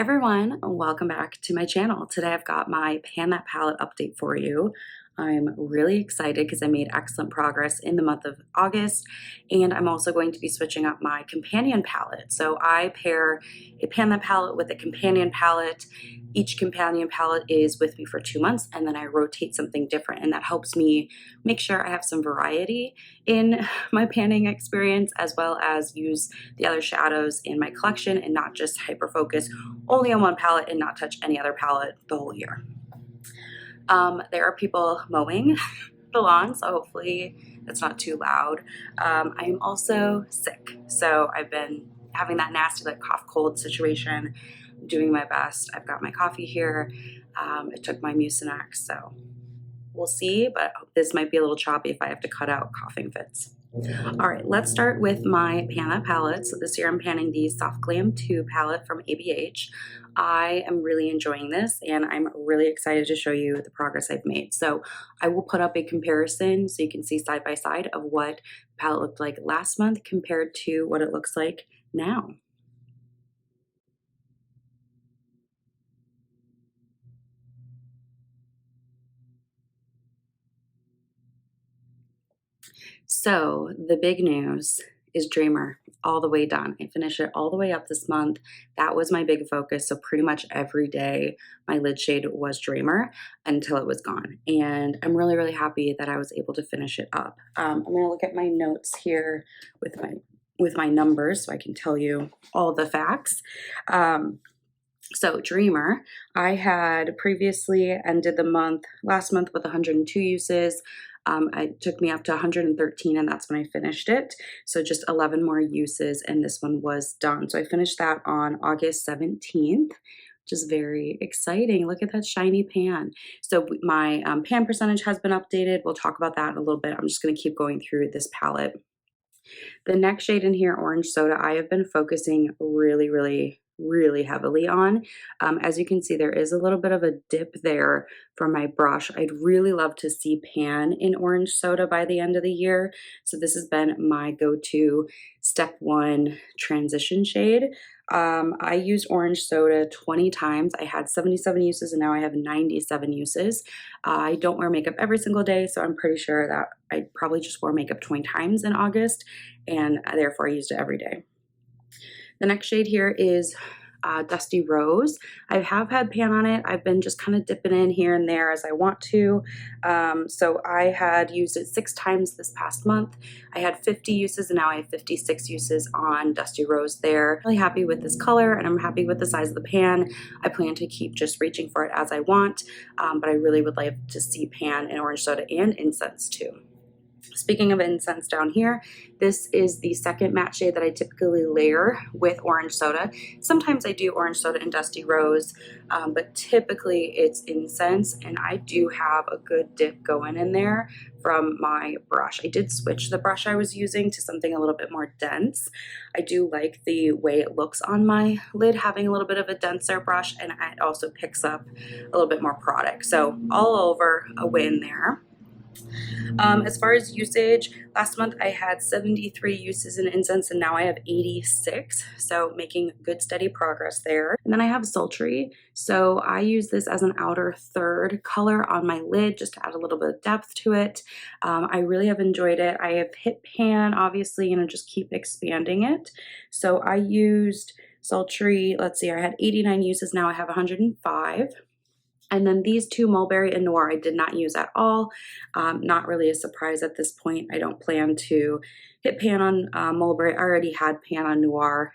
Hi everyone, welcome back to my channel. Today I've got my Pan That Palette update for you. I'm really excited because I made excellent progress in the month of August, and I'm also going to be switching up my companion palette. So I pair a Pan That palette with a companion palette. Each companion palette is with me for 2 months, and then I rotate something different, and that helps me make sure I have some variety in my panning experience, as well as use the other shadows in my collection and not just hyper focus only on one palette and not touch any other palette the whole year. There are people mowing the lawn, so hopefully that's not too loud. I'm also sick, so I've been having that nasty like cough cold situation. I'm doing my best. I've got my coffee here. I took my Mucinex, so we'll see, but this might be a little choppy if I have to cut out coughing fits. All right, let's start with my Pan That palette. So this year I'm panning the Soft Glam 2 palette from ABH. I am really enjoying this, and I'm really excited to show you the progress I've made. So I will put up a comparison so you can see side by side of what the palette looked like last month compared to what it looks like now. So the big news is Dreamer, all the way done. I finished it all the way up this month. That was my big focus. So pretty much every day my lid shade was Dreamer until it was gone. And I'm really, really happy that I was able to finish it up. I'm gonna look at my notes here with my numbers so I can tell you all the facts. So Dreamer, I had previously ended the last month with 102 uses. It took me up to 113, and that's when I finished it. So just 11 more uses, and this one was done. So I finished that on August 17th, which is very exciting. Look at that shiny pan. So my pan percentage has been updated. We'll talk about that in a little bit. I'm just going to keep going through this palette. The next shade in here, Orange Soda, I have been focusing really heavily on. As you can see, there is a little bit of a dip there for my brush. I'd really love to see pan in Orange Soda by the end of the year. So this has been my go-to step one transition shade. I used Orange Soda 20 times. I had 77 uses and now I have 97 uses. I don't wear makeup every single day, so I'm pretty sure that I probably just wore makeup 20 times in August, and therefore I used it every day. The next shade here is Dusty Rose. I have had pan on it. I've been just kind of dipping in here and there as I want to. So I had used it 6 times this past month. I had 50 uses and now I have 56 uses on Dusty Rose there. Really happy with this color, and I'm happy with the size of the pan. I plan to keep just reaching for it as I want, but I really would like to see pan in Orange Soda and Incense too. Speaking of incense down here, this is the second matte shade that I typically layer with Orange Soda. Sometimes I do Orange Soda and Dusty Rose, but typically it's incense, and I do have a good dip going in there from my brush. I did switch the brush I was using to something a little bit more dense. I do like the way it looks on my lid, having a little bit of a denser brush, and it also picks up a little bit more product. So all over, a win there. As far as usage, last month I had 73 uses in incense and now I have 86, so making good steady progress there. And then I have Sultry, so I use this as an outer third color on my lid just to add a little bit of depth to it. I really have enjoyed it. I have hit pan, obviously, and just keep expanding it. So I used Sultry, let's see, I had 89 uses, now I have 105. And then these two, Mulberry and Noir, I did not use at all. Not really a surprise at this point. I don't plan to hit pan on Mulberry. I already had pan on Noir.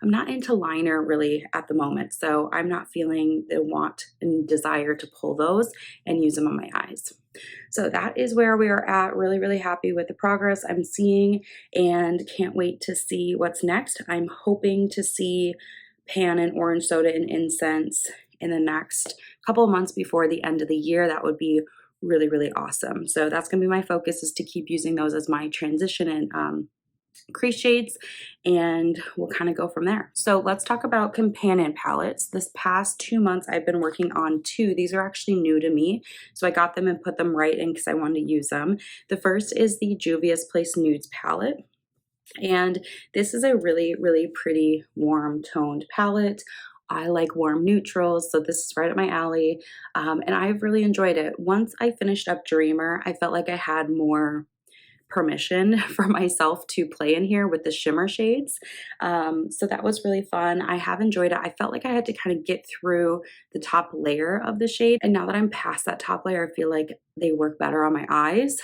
I'm not into liner really at the moment, so I'm not feeling the want and desire to pull those and use them on my eyes. So that is where we are at. Really happy with the progress I'm seeing and can't wait to see what's next. I'm hoping to see pan and Orange Soda and Incense in the next couple of months before the end of the year. That would be really awesome. So that's gonna be my focus, is to keep using those as my transition and crease shades, and we'll kind of go from there. So let's talk about companion palettes. This past 2 months I've been working on 2. These are actually new to me, so I got them and put them right in because I wanted to use them. The first is the Juvia's Place Nudes palette, and this is a really pretty warm toned palette. I like warm neutrals, so this is right up my alley, and I've really enjoyed it. Once I finished up Dreamer, I felt like I had more permission for myself to play in here with the shimmer shades. So that was really fun. I have enjoyed it. I felt like I had to kind of get through the top layer of the shade. And now that I'm past that top layer, I feel like they work better on my eyes.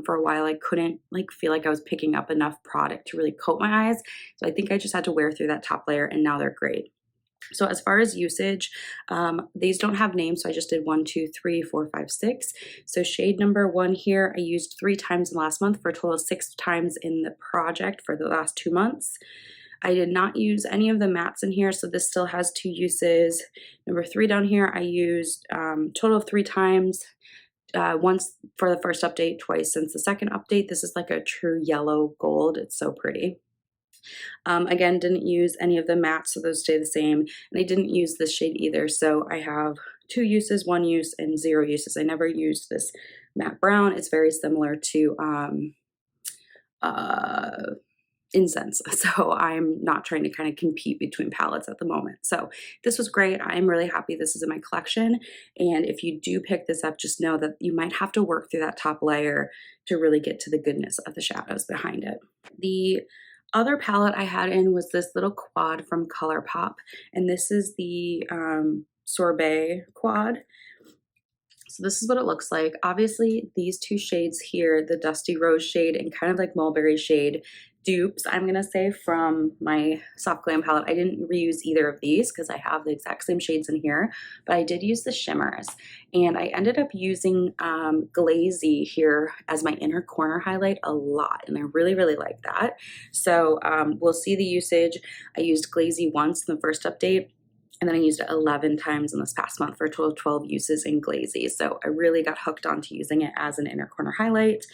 For a while, I couldn't feel like I was picking up enough product to really coat my eyes. So I think I just had to wear through that top layer, and now they're great. So as far as usage, these don't have names, so I just did 1, 2, 3, 4, 5, 6. So shade number 1 here, I used 3 times in the last month for a total of 6 times in the project for the last 2 months. I did not use any of the mattes in here, so this still has 2 uses. Number 3 down here, I used total of 3 times. Once for the first update, twice since the second update. This is like a true yellow gold. It's so pretty. Again, didn't use any of the mattes, so those stay the same. And I didn't use this shade either, so I have 2 uses, 1 use, and 0 uses. I never used this matte brown. It's very similar to incense, so I'm not trying to kind of compete between palettes at the moment. So this was great. I'm really happy this is in my collection, and if you do pick this up, just know that you might have to work through that top layer to really get to the goodness of the shadows behind it. The other palette I had in was this little quad from ColourPop, and this is the Sorbet quad. So this is what it looks like. Obviously, these 2 shades here, the Dusty Rose shade and kind of like Mulberry shade, dupes, I'm gonna say, from my Soft Glam palette. I didn't reuse either of these because I have the exact same shades in here, but I did use the shimmers. And I ended up using Glazy here as my inner corner highlight a lot, and I really, really like that. So we'll see the usage. I used Glazy once in the first update, and then I used it 11 times in this past month for a total of 12 uses in Glazy. So I really got hooked onto using it as an inner corner highlight,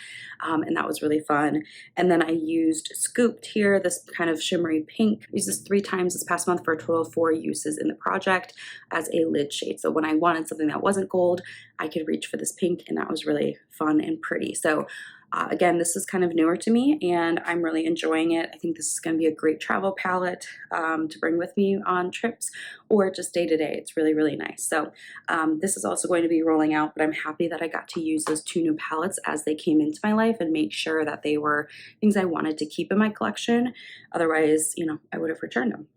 and that was really fun. And then I used Scooped here, this kind of shimmery pink. I used this 3 times this past month for a total of 4 uses in the project as a lid shade. So when I wanted something that wasn't gold, I could reach for this pink, and that was really fun and pretty. So again, this is kind of newer to me, and I'm really enjoying it. I think this is going to be a great travel palette to bring with me on trips or just day to day. It's really, really nice. So this is also going to be rolling out, but I'm happy that I got to use those 2 new palettes as they came into my life and make sure that they were things I wanted to keep in my collection. Otherwise, I would have returned them.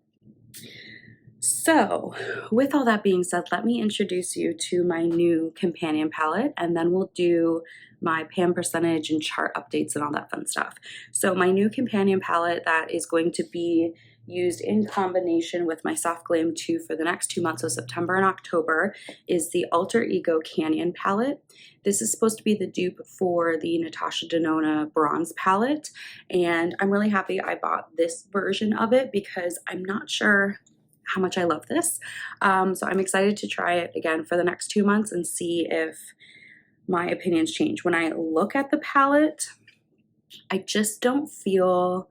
So with all that being said, let me introduce you to my new companion palette, and then we'll do my pan percentage and chart updates and all that fun stuff. So my new companion palette that is going to be used in combination with my Soft Glam 2 for the next 2 months, so September and October, is the Alter Ego Canyon palette. This is supposed to be the dupe for the Natasha Denona bronze palette, and I'm really happy I bought this version of it because I'm not sure how much I love this. So I'm excited to try it again for the next 2 months and see if my opinions change. When I look at the palette, I just don't feel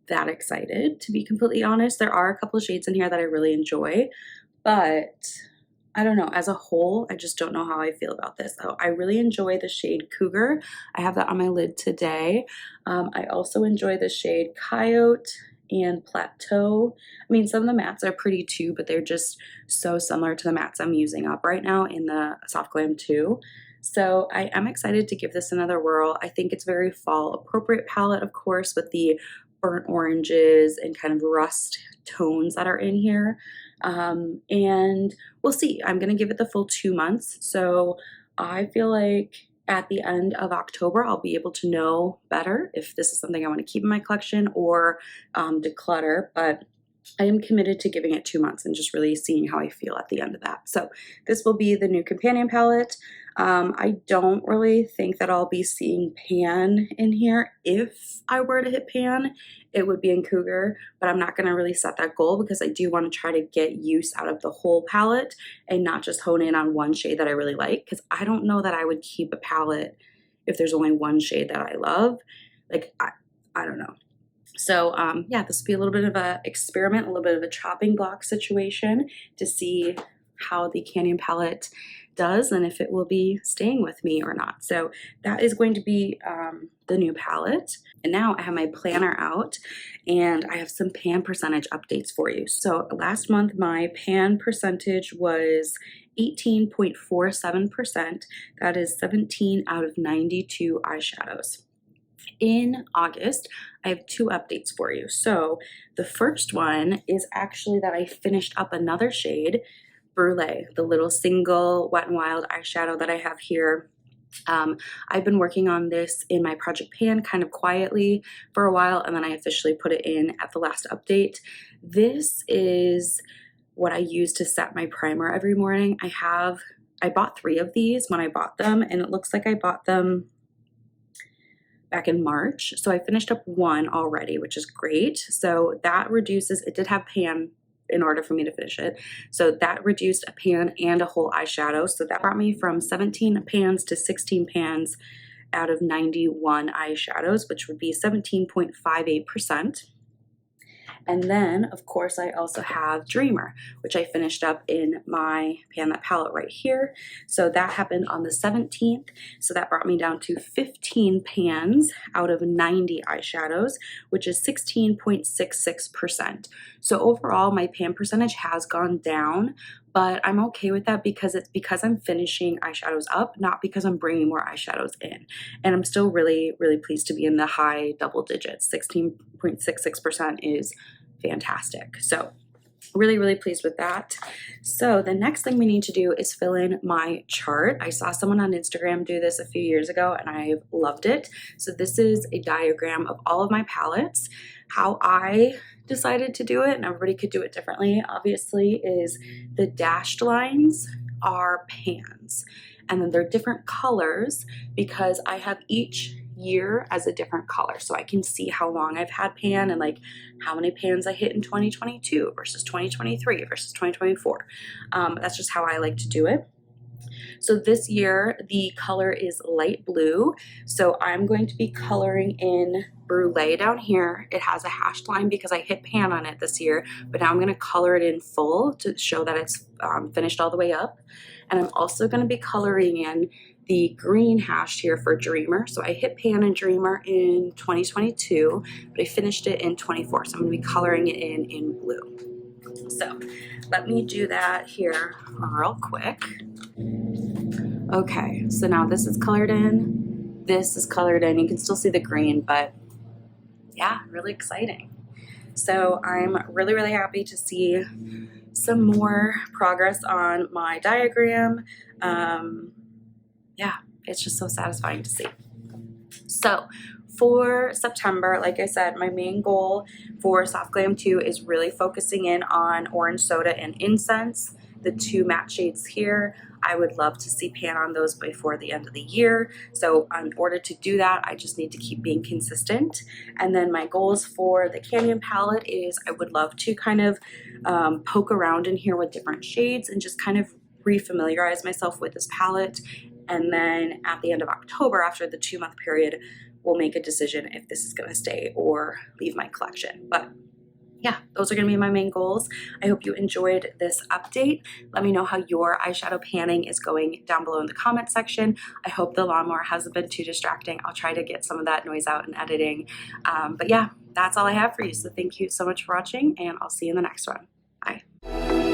that excited, to be completely honest. There are a couple of shades in here that I really enjoy, but I don't know. As a whole, I just don't know how I feel about this. So I really enjoy the shade Cougar. I have that on my lid today. I also enjoy the shade Coyote and Plateau. I mean, some of the mattes are pretty too, but they're just so similar to the mattes I'm using up right now in the Soft Glam 2. So I am excited to give this another whirl. I think it's very fall appropriate palette, of course, with the burnt oranges and kind of rust tones that are in here. And we'll see. I'm going to give it the full 2 months. So I feel like at the end of October, I'll be able to know better if this is something I want to keep in my collection or declutter. But I am committed to giving it 2 months and just really seeing how I feel at the end of that. So this will be the new companion palette. I don't really think that I'll be seeing pan in here. If I were to hit pan, it would be in Cougar, but I'm not going to really set that goal because I do want to try to get use out of the whole palette and not just hone in on one shade that I really like, because I don't know that I would keep a palette if there's only one shade that I love. Like, I don't know. So yeah, this will be a little bit of an experiment, a little bit of a chopping block situation to see how the Canyon palette does and if it will be staying with me or not. So that is going to be the new palette. And now I have my planner out and I have some pan percentage updates for you. So last month my pan percentage was 18.47%. That is 17 out of 92 eyeshadows. In August, I have two updates for you. So the first one is actually that I finished up another shade, Brulee, the little single Wet n Wild eyeshadow that I have here. I've been working on this in my project pan kind of quietly for a while, and then I officially put it in at the last update. This is what I use to set my primer every morning. I bought 3 of these when I bought them, and it looks like I bought them back in March. So I finished up 1 already, which is great. So that reduces, it did have pan in order for me to finish it. So that reduced a pan and a whole eyeshadow. So that brought me from 17 pans to 16 pans out of 91 eyeshadows, which would be 17.58%. And then, of course, I also have Dreamer, which I finished up in my Pan That palette right here. So that happened on the 17th. So that brought me down to 15 pans out of 90 eyeshadows, which is 16.66%. So overall, my pan percentage has gone down, but I'm okay with that because I'm finishing eyeshadows up, not because I'm bringing more eyeshadows in. And I'm still really, really pleased to be in the high double digits. 16.66% is fantastic. So really, really pleased with that. So the next thing we need to do is fill in my chart. I saw someone on Instagram do this a few years ago and I've loved it. So this is a diagram of all of my palettes. How I decided to do it, and everybody could do it differently, obviously, is the dashed lines are pans. And then they're different colors because I have each year as a different color. So I can see how long I've had pan and like how many pans I hit in 2022 versus 2023 versus 2024. That's just how I like to do it. So this year the color is light blue. So I'm going to be coloring in Brulee down here. It has a hashed line because I hit pan on it this year, but now I'm going to color it in full to show that it's finished all the way up. And I'm also going to be coloring in the green hash here for Dreamer. So I hit pan in Dreamer in 2022, but I finished it in 24. So I'm going to be coloring it in blue. So let me do that here real quick. Okay, so now this is colored in, this is colored in. You can still see the green, but yeah, really exciting. So I'm really, really happy to see some more progress on my diagram. Yeah, it's just so satisfying to see. So for September, like I said, my main goal for Soft Glam 2 is really focusing in on Orange Soda and Incense, the 2 matte shades here. I would love to see pan on those before the end of the year. So in order to do that, I just need to keep being consistent. And then my goals for the Canyon palette is I would love to kind of poke around in here with different shades and just kind of refamiliarize myself with this palette. And then at the end of October, after the 2-month period, we'll make a decision if this is going to stay or leave my collection. But yeah, those are going to be my main goals. I hope you enjoyed this update. Let me know how your eyeshadow panning is going down below in the comment section. I hope the lawnmower hasn't been too distracting. I'll try to get some of that noise out in editing. But yeah, that's all I have for you. So thank you so much for watching, and I'll see you in the next one. Bye.